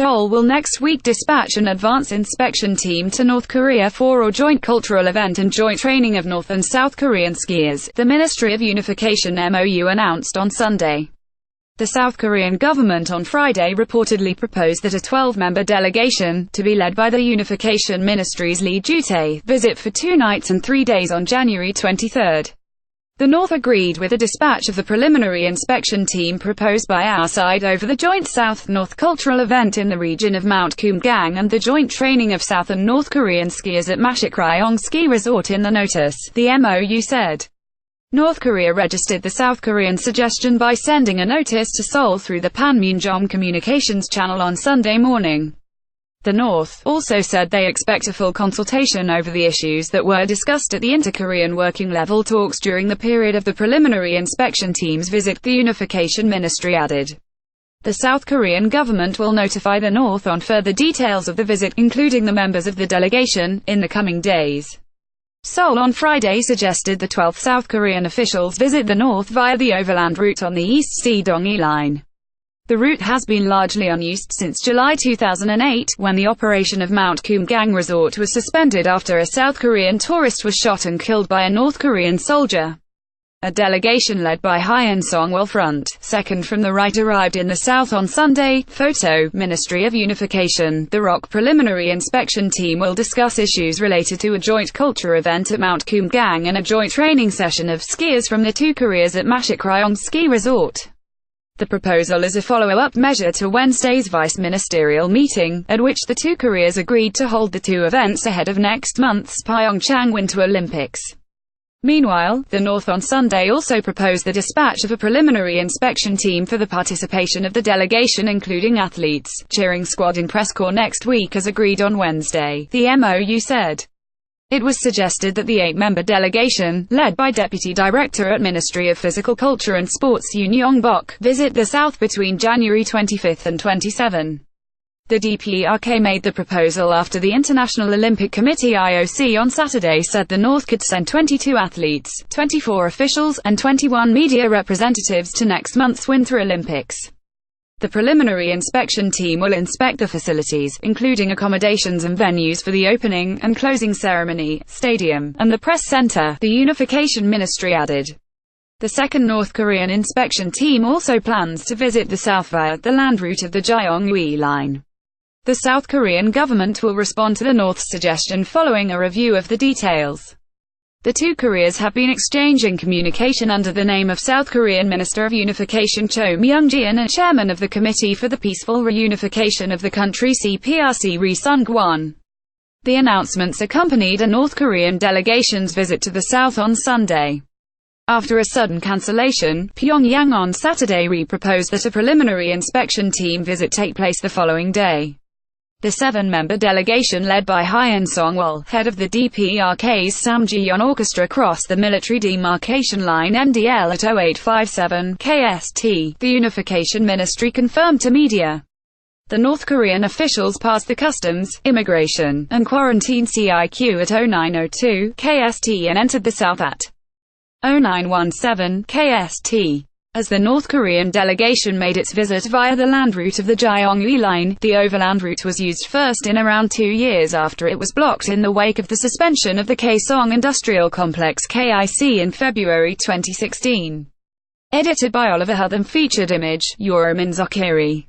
Seoul will next week dispatch an advance inspection team to North Korea for a joint cultural event and joint training of North and South Korean skiers, the Ministry of Unification MOU announced on Sunday. The South Korean government on Friday reportedly proposed that a 12-member delegation, to be led by the Unification Ministry's Lee Joo-tae, visit for 2 nights and 3 days on January 23. The North agreed with the dispatch of the preliminary inspection team proposed by our side over the joint South-North cultural event in the region of Mount Kumgang and the joint training of South and North Korean skiers at Masikryong Ski Resort in the notice, the MOU said. North Korea registered the South Korean suggestion by sending a notice to Seoul through the Panmunjom communications channel on Sunday morning. The North also said they expect a full consultation over the issues that were discussed at the inter-Korean working level talks during the period of the preliminary inspection team's visit, the Unification Ministry added. The South Korean government will notify the North on further details of the visit, including the members of the delegation, in the coming days. Seoul on Friday suggested the 12 South Korean officials visit the North via the overland route on the East Sea Donghae line. The route has been largely unused since July 2008, when the operation of Mount Kumgang Resort was suspended after a South Korean tourist was shot and killed by a North Korean soldier. A delegation led by Hyon Song Wol, second from the right, arrived in the south on Sunday. Photo, Ministry of Unification. The ROC preliminary inspection team will discuss issues related to a joint culture event at Mount Kumgang and a joint training session of skiers from the 2 Koreas at Masikryong Ski Resort. The proposal is a follow-up measure to Wednesday's vice-ministerial meeting, at which the 2 Koreas agreed to hold the 2 events ahead of next month's Pyeongchang Winter Olympics. Meanwhile, the North on Sunday also proposed the dispatch of a preliminary inspection team for the participation of the delegation, including athletes, cheering squad and press corps next week as agreed on Wednesday, the MOU said. It was suggested that the 8-member delegation, led by Deputy Director at Ministry of Physical Culture and Sports Yoon Young-bok, visit the South between January 25 and 27. The DPRK made the proposal after the International Olympic Committee (IOC) on Saturday said the North could send 22 athletes, 24 officials, and 21 media representatives to next month's Winter Olympics. The preliminary inspection team will inspect the facilities, including accommodations and venues for the opening and closing ceremony, stadium, and the press center, the Unification Ministry added. The second North Korean inspection team also plans to visit the South via the land route of the Gyeongui line. The South Korean government will respond to the North's suggestion following a review of the details. The 2 Koreas have been exchanging communication under the name of South Korean Minister of Unification Cho Myung-jian and Chairman of the Committee for the Peaceful Reunification of the country CPRC Ri Sung-kwon. The announcements accompanied a North Korean delegation's visit to the South on Sunday. After a sudden cancellation, Pyongyang on Saturday proposed that a preliminary inspection team visit take place the following day. The 7-member delegation led by Hyon Song Wol, head of the DPRK's Samjiyeon Orchestra, crossed the military demarcation line MDL at 0857 KST, the Unification Ministry confirmed to media. The North Korean officials passed the Customs, Immigration, and Quarantine CIQ at 0902 KST and entered the South at 0917 KST. As the North Korean delegation made its visit via the land route of the Gyeongui line, the overland route was used first in around 2 years after it was blocked in the wake of the suspension of the Kaesong Industrial Complex (KIC) in February 2016. Edited by Oliver Hutham. Featured image, Yoramin Zakiri.